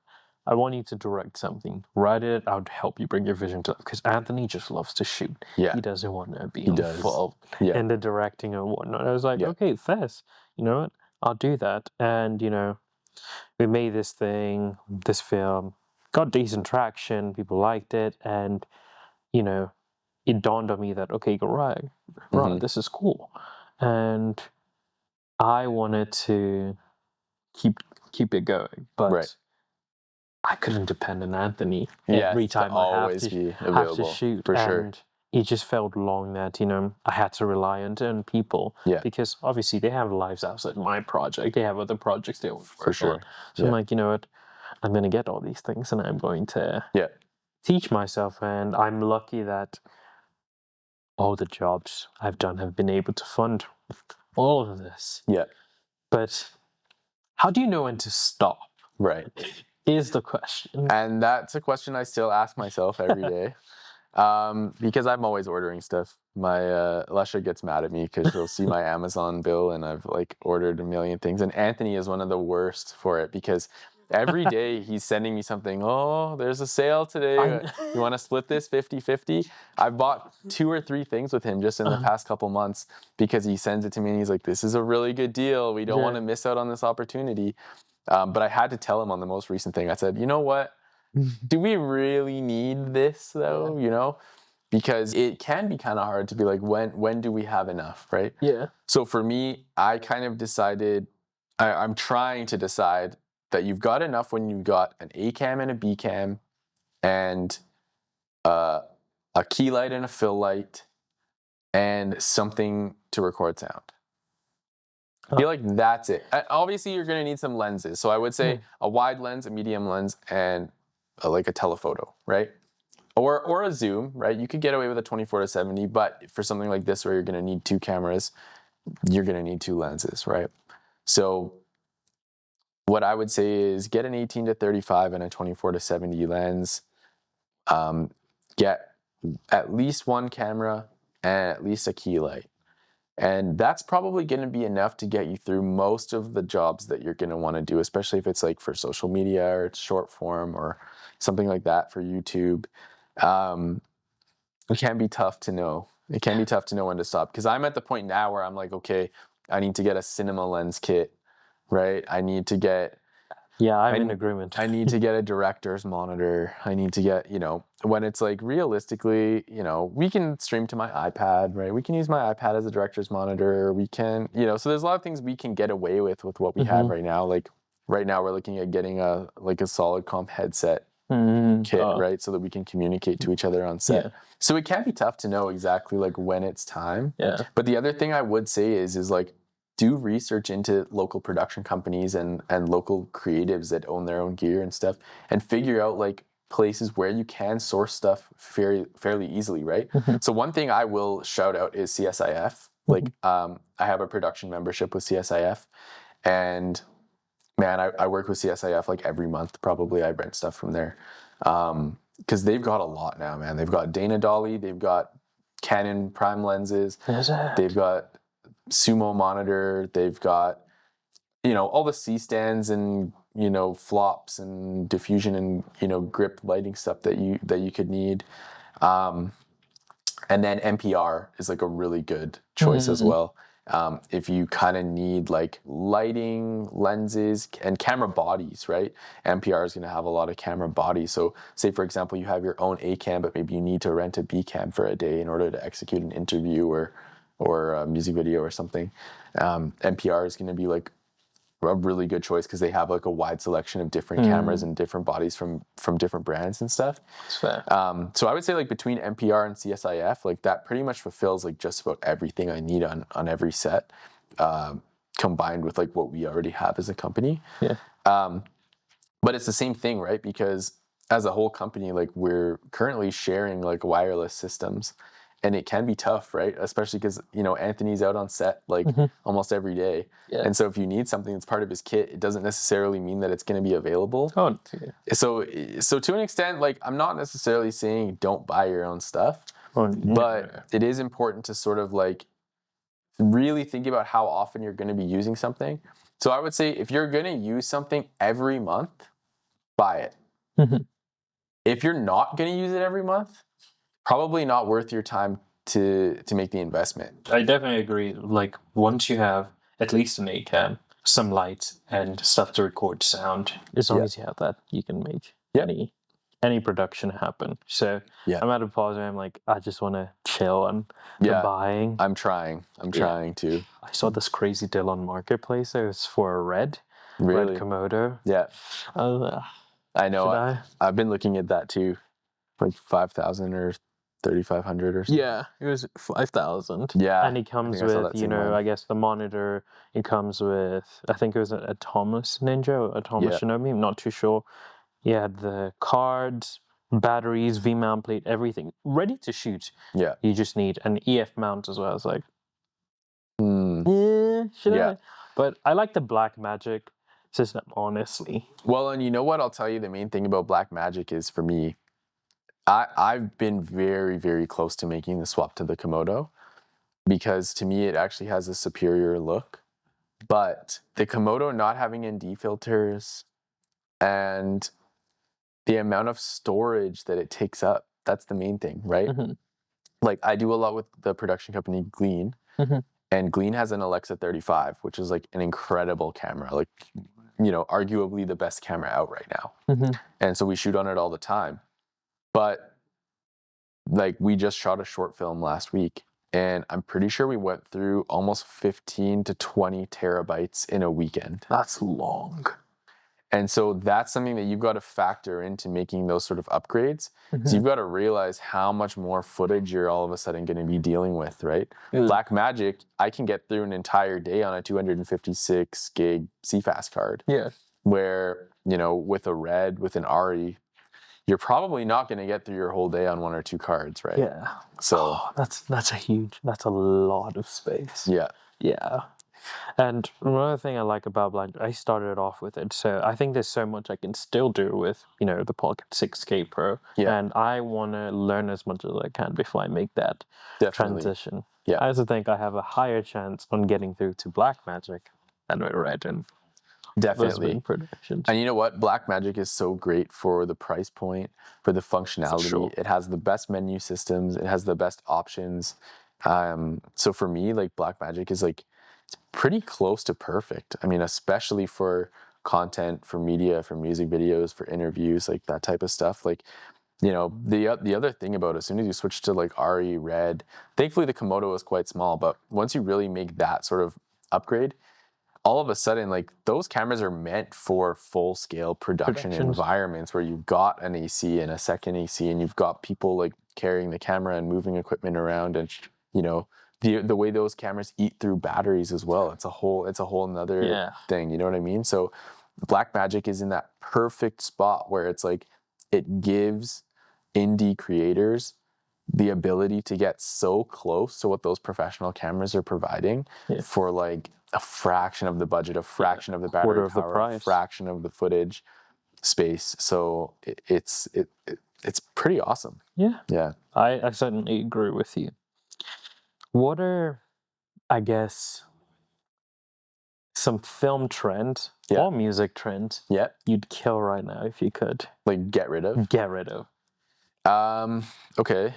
I want you to direct something. Write it. I'll help you bring your vision to life. Because Anthony just loves to shoot. He doesn't want to be involved in the directing and whatnot. I was like, okay, Fess, you know what? I'll do that. And, you know, we made this thing, this film, got decent traction. People liked it. And, you know, it dawned on me that, okay, right, this is cool. And I wanted to keep it going. But I couldn't depend on Anthony every time I have to shoot. For sure. And it just felt long that, you know, I had to rely on certain people. Because obviously they have lives outside my project. They have other projects they want to work on. So I'm like, you know what? I'm going to get all these things and I'm going to teach myself. And I'm lucky that all the jobs I've done have been able to fund all of this. But how do you know when to stop? Right. Is the question. And that's a question I still ask myself every day. Because I'm always ordering stuff. My Lesha gets mad at me because she'll see my Amazon bill and I've like ordered a million things. And Anthony is one of the worst for it because every day he's sending me something. Oh, there's a sale today. You want to split this 50-50? I've bought 2 or 3 things with him just in the past couple months because he sends it to me and he's like, this is a really good deal. We don't want to miss out on this opportunity. But I had to tell him on the most recent thing. I said, you know what? Do we really need this though? You know, because it can be kind of hard to be like, when do we have enough, right? Yeah. So for me, I kind of decided, I'm trying to decide that you've got enough when you've got an A cam and a B cam and a key light and a fill light and something to record sound. I feel like that's it. Obviously, you're going to need some lenses. So I would say a wide lens, a medium lens, and like a telephoto, right? Or a zoom, right? You could get away with a 24-70, but for something like this where you're going to need 2 cameras, you're going to need 2 lenses, right? So what I would say is get an 18-35 and a 24-70 lens. Get at least 1 camera and at least a key light. And that's probably going to be enough to get you through most of the jobs that you're going to want to do, especially if it's like for social media or it's short form or something like that for YouTube. It can be tough to know. It can be tough to know when to stop, because I'm at the point now where I'm like, okay, I need to get a cinema lens kit, right? I need to get... Yeah, I'm in agreement. I need to get a director's monitor. I need to get, when it's like realistically, we can stream to my iPad, right? We can use my iPad as a director's monitor. We can, so there's a lot of things we can get away with what we have right now. Like right now we're looking at getting a solid comp headset kit, right? So that we can communicate to each other on set. Yeah. So it can be tough to know exactly like when it's time. Yeah. But the other thing I would say is like, do research into local production companies and local creatives that own their own gear and stuff, and figure out like places where you can source stuff fairly easily, right? So one thing I will shout out is CSIF. Like I have a production membership with CSIF, and man, I work with CSIF like every month. Probably I rent stuff from there because they've got a lot now, man. They've got Dana Dolly, they've got Canon prime lenses, they've got Sumo monitor, they've got all the C stands and flops and diffusion and grip lighting stuff that you could need, and then NPR is like a really good choice as well. If you kind of need like lighting, lenses, and camera bodies, right? NPR is going to have a lot of camera bodies. So say, for example, you have your own A cam, but maybe you need to rent a B cam for a day in order to execute an interview or a music video or something. NPR is going to be like a really good choice because they have like a wide selection of different cameras and different bodies from different brands and stuff. That's fair. So I would say like between NPR and CSIF, like that pretty much fulfills like just about everything I need on every set, combined with like what we already have as a company. Yeah. But it's the same thing, right? Because as a whole company, like we're currently sharing like wireless systems. And it can be tough, right? Especially because, Anthony's out on set like almost every day. Yeah. And so if you need something that's part of his kit, it doesn't necessarily mean that it's going to be available. Oh, yeah. So to an extent, like I'm not necessarily saying don't buy your own stuff, but it is important to sort of like really think about how often you're going to be using something. So I would say if you're going to use something every month, buy it. If you're not going to use it every month, probably not worth your time to make the investment. I definitely agree. Like once you have at least an A cam, some lights, and stuff to record sound, as long as you have that, you can make any production happen. So I'm at a pause where I'm like, I just want to chill on the buying. I'm trying to. I saw this crazy deal on Marketplace. It was for a red Komodo. Yeah. I know. I've been looking at that too. Like 5,000 or 3,500 or something. Yeah, it was 5,000. Yeah. And it comes with, I guess the monitor. It comes with, I think it was a Thomas Ninja or a Thomas Shinobi. I'm not too sure. Yeah, the cards, batteries, V-mount plate, everything ready to shoot. Yeah. You just need an EF mount as well. I was like, should I? But I like the Blackmagic system, honestly. Well, and you know what? I'll tell you the main thing about Blackmagic is for me, I've been very, very close to making the swap to the Komodo because to me it actually has a superior look. But the Komodo not having ND filters and the amount of storage that it takes up, that's the main thing, right? Like I do a lot with the production company Glean, and Glean has an Alexa 35, which is like an incredible camera. Like arguably the best camera out right now. And so we shoot on it all the time. But like, we just shot a short film last week, and I'm pretty sure we went through almost 15 to 20 terabytes in a weekend. That's long. And so that's something that you've got to factor into making those sort of upgrades. So you've got to realize how much more footage you're all of a sudden going to be dealing with, right? Blackmagic, I can get through an entire day on a 256 gig CFast card. Yeah. Where, with a Red, with an SRRY, you're probably not going to get through your whole day on 1 or 2 cards, right? Yeah. So that's a lot of space. Yeah. Yeah. And another thing I like about Blackmagic, I started off with it, so I think there's so much I can still do with, the Pocket 6K Pro. Yeah. And I want to learn as much as I can before I make that transition. Yeah. I also think I have a higher chance on getting through to Blackmagic than with Red and Definitely. Productions. And you know what? Blackmagic is so great for the price point, for the functionality. Sure. It has the best menu systems. It has the best options. So for me, like, Blackmagic is like, it's pretty close to perfect. I mean, especially for content, for media, for music videos, for interviews, like that type of stuff. Like, the other thing about it, as soon as you switch to like SRRY, Red, thankfully the Komodo is quite small, but once you really make that sort of upgrade, all of a sudden, like, those cameras are meant for full-scale production environments where you've got an AC and a second AC, and you've got people like carrying the camera and moving equipment around, and the way those cameras eat through batteries as well. It's a whole nother thing. You know what I mean? So Blackmagic is in that perfect spot where it's like, it gives indie creators the ability to get so close to what those professional cameras are providing for like a fraction of the budget, a fraction of the battery power, a fraction of the footage space. So it's pretty awesome. Yeah. I certainly agree with you. What are, I guess, some film trends or music trends you'd kill right now if you could? Like, get rid of? Get rid of. Okay.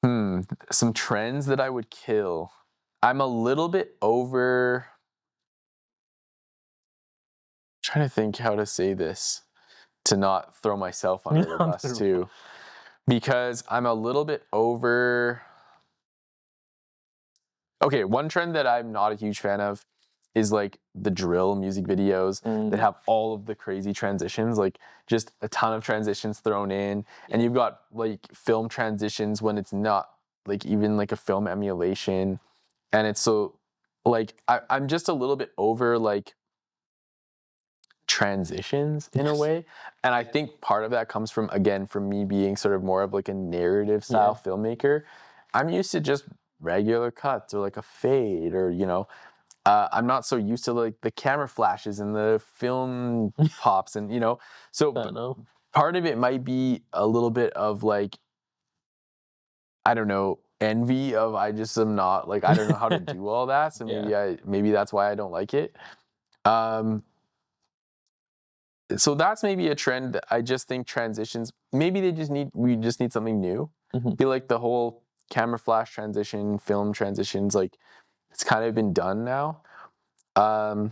Some trends that I would kill. I'm a little bit over... I'm trying to think how to say this to not throw myself under the bus too. Because I'm a little bit over... Okay, one trend that I'm not a huge fan of is like the drill music videos that have all of the crazy transitions, like just a ton of transitions thrown in. And you've got like film transitions when it's not like even like a film emulation. And it's so like, I'm just a little bit over like transitions in a way. And I think part of that comes from me being sort of more of like a narrative style filmmaker. I'm used to just regular cuts or like a fade, or I'm not so used to like the camera flashes and the film pops, and so part of it might be a little bit of like, I don't know, envy of I just am not like, I don't know how to do all that, so maybe that's why I don't like it. So that's maybe a trend that I just think transitions, maybe we just need something new. I feel like the whole camera flash transition, film transitions, like, it's kind of been done now. I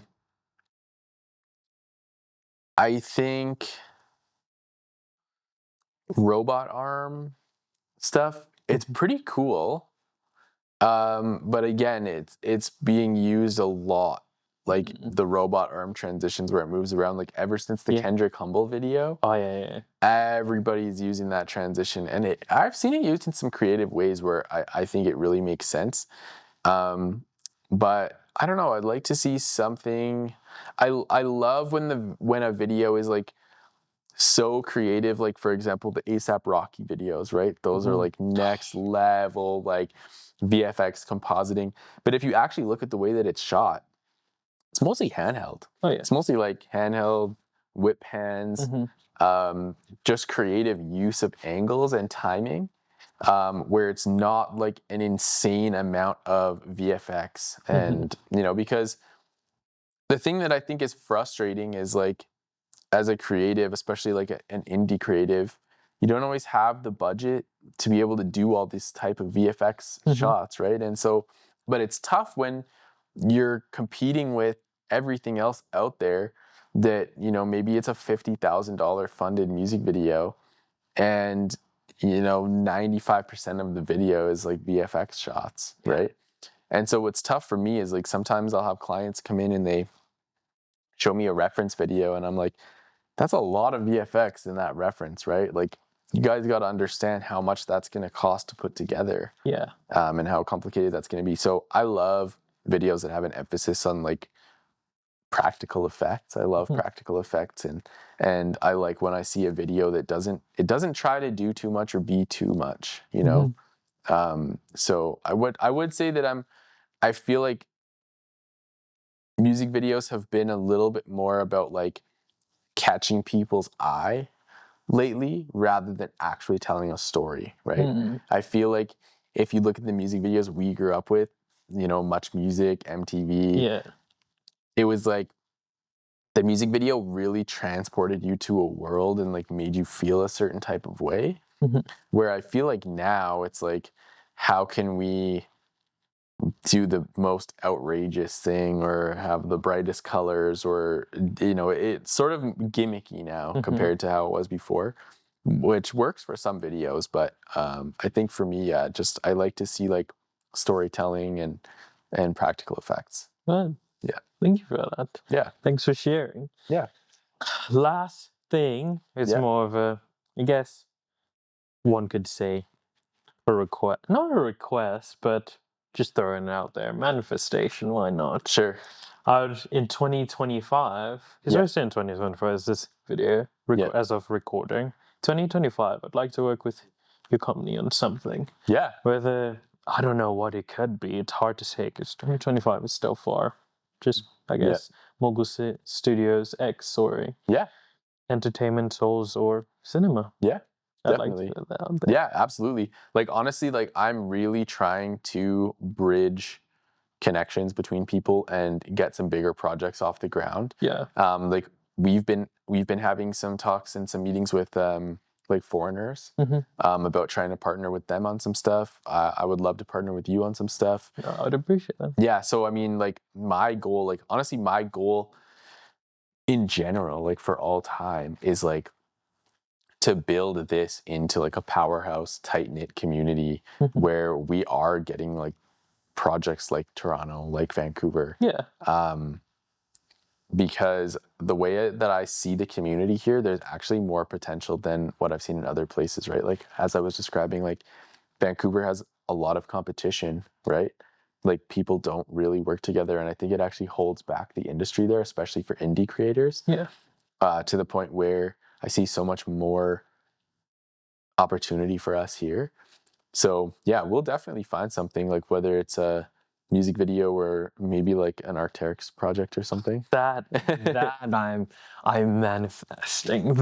think robot arm stuff, it's pretty cool. But again, it's being used a lot. Like the robot arm transitions where it moves around, like ever since the Kendrick Humble video. Oh yeah. Everybody's using that transition, and I've seen it used in some creative ways where I think it really makes sense. But I don't know, I'd like to see something. I love when a video is like so creative, like for example the ASAP Rocky videos, right? Those are like next level, like VFX compositing. But if you actually look at the way that it's shot, it's mostly handheld. Oh yeah. It's mostly like handheld, whip hands, just creative use of angles and timing, where it's not like an insane amount of VFX. And, because the thing that I think is frustrating is like, as a creative, especially like an indie creative, you don't always have the budget to be able to do all these type of VFX shots, right? And so, but it's tough when you're competing with everything else out there that, you know, maybe it's a $50,000 funded music video and, you know, 95% of the video is like VFX shots, right? And so what's tough for me is like sometimes I'll have clients come in and they show me a reference video and I'm like, that's a lot of VFX in that reference, right? Like, you guys got to understand how much that's going to cost to put together. Yeah. And how complicated that's going to be. So I love videos that have an emphasis on like practical effects. I love practical effects, and I like when I see a video that doesn't try to do too much or be too much, you know? So I would say that I feel like music videos have been a little bit more about like catching people's eye lately rather than actually telling a story, right? I feel like if you look at the music videos we grew up with, you know, Much Music, MTV, it was like the music video really transported you to a world and like made you feel a certain type of way. Where I feel like now it's like, how can we do the most outrageous thing or have the brightest colors, or, you know, it's sort of gimmicky now compared to how it was before, which works for some videos. But I think for me, just I like to see like storytelling and practical effects. Yeah. Thank you for that. Yeah. Thanks for sharing. Yeah. Last thing is more of a, I guess one could say, a request. Not a request, but just throwing it out there. Manifestation, why not? Sure. In 2025, because we're still in 2025 is this video, as of recording. 2025, I'd like to work with your company on something. Yeah. Whether, I don't know what it could be. It's hard to say because 2025 is still far. Just, I guess, MOGUL Studios X, SRRY Entertainment, Souls, or Cinema. Yeah. Definitely. I'd like to put that out there. Yeah, absolutely. Like, honestly, like I'm really trying to bridge connections between people and get some bigger projects off the ground. Yeah. Like we've been having some talks and some meetings with like foreigners about trying to partner with them on some stuff. I would love to partner with you on some stuff. I would appreciate that. Yeah. So I mean, like my goal, like honestly, my goal in general, like for all time, is like to build this into like a powerhouse, tight-knit community where we are getting like projects like Toronto, like Vancouver. Because the way that I see the community here, there's actually more potential than what I've seen in other places, right? Like as I was describing, like Vancouver has a lot of competition, right? Like people don't really work together, and I think it actually holds back the industry there, especially for indie creators. To the point where I see so much more opportunity for us here. So yeah, we'll definitely find something, like whether it's a music video or maybe like an Arc'teryx project or something. That I'm manifesting.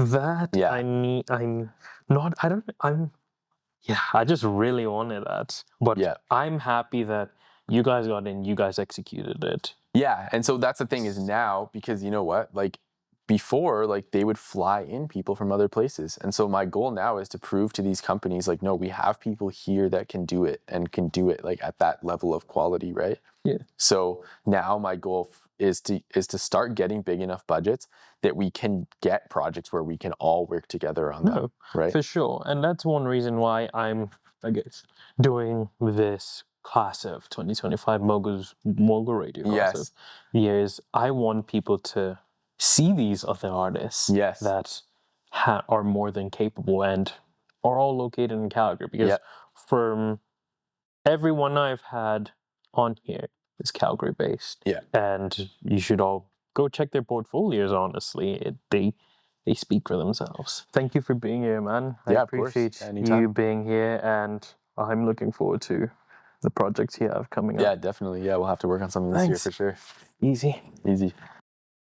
I just really wanted that. But I'm happy that you guys got in, you guys executed it. Yeah, and so that's the thing is now, because you know what, like before, like they would fly in people from other places. And so my goal now is to prove to these companies, like, no, we have people here that can do it and can do it like at that level of quality, right? Yeah. So now my goal is to start getting big enough budgets that we can get projects where we can all work together on them, right? For sure. And that's one reason why I'm, I guess, doing this class of 2025 MOGUL Radio class of years. I want people to see these other artists that are more than capable and are all located in Calgary, because from everyone I've had on here is Calgary based. And you should all go check their portfolios, honestly. They speak for themselves. Thank you for being here, man. I appreciate you being here, and I'm looking forward to the projects you have coming up. Yeah, definitely. Yeah, we'll have to work on something this year for sure. Easy.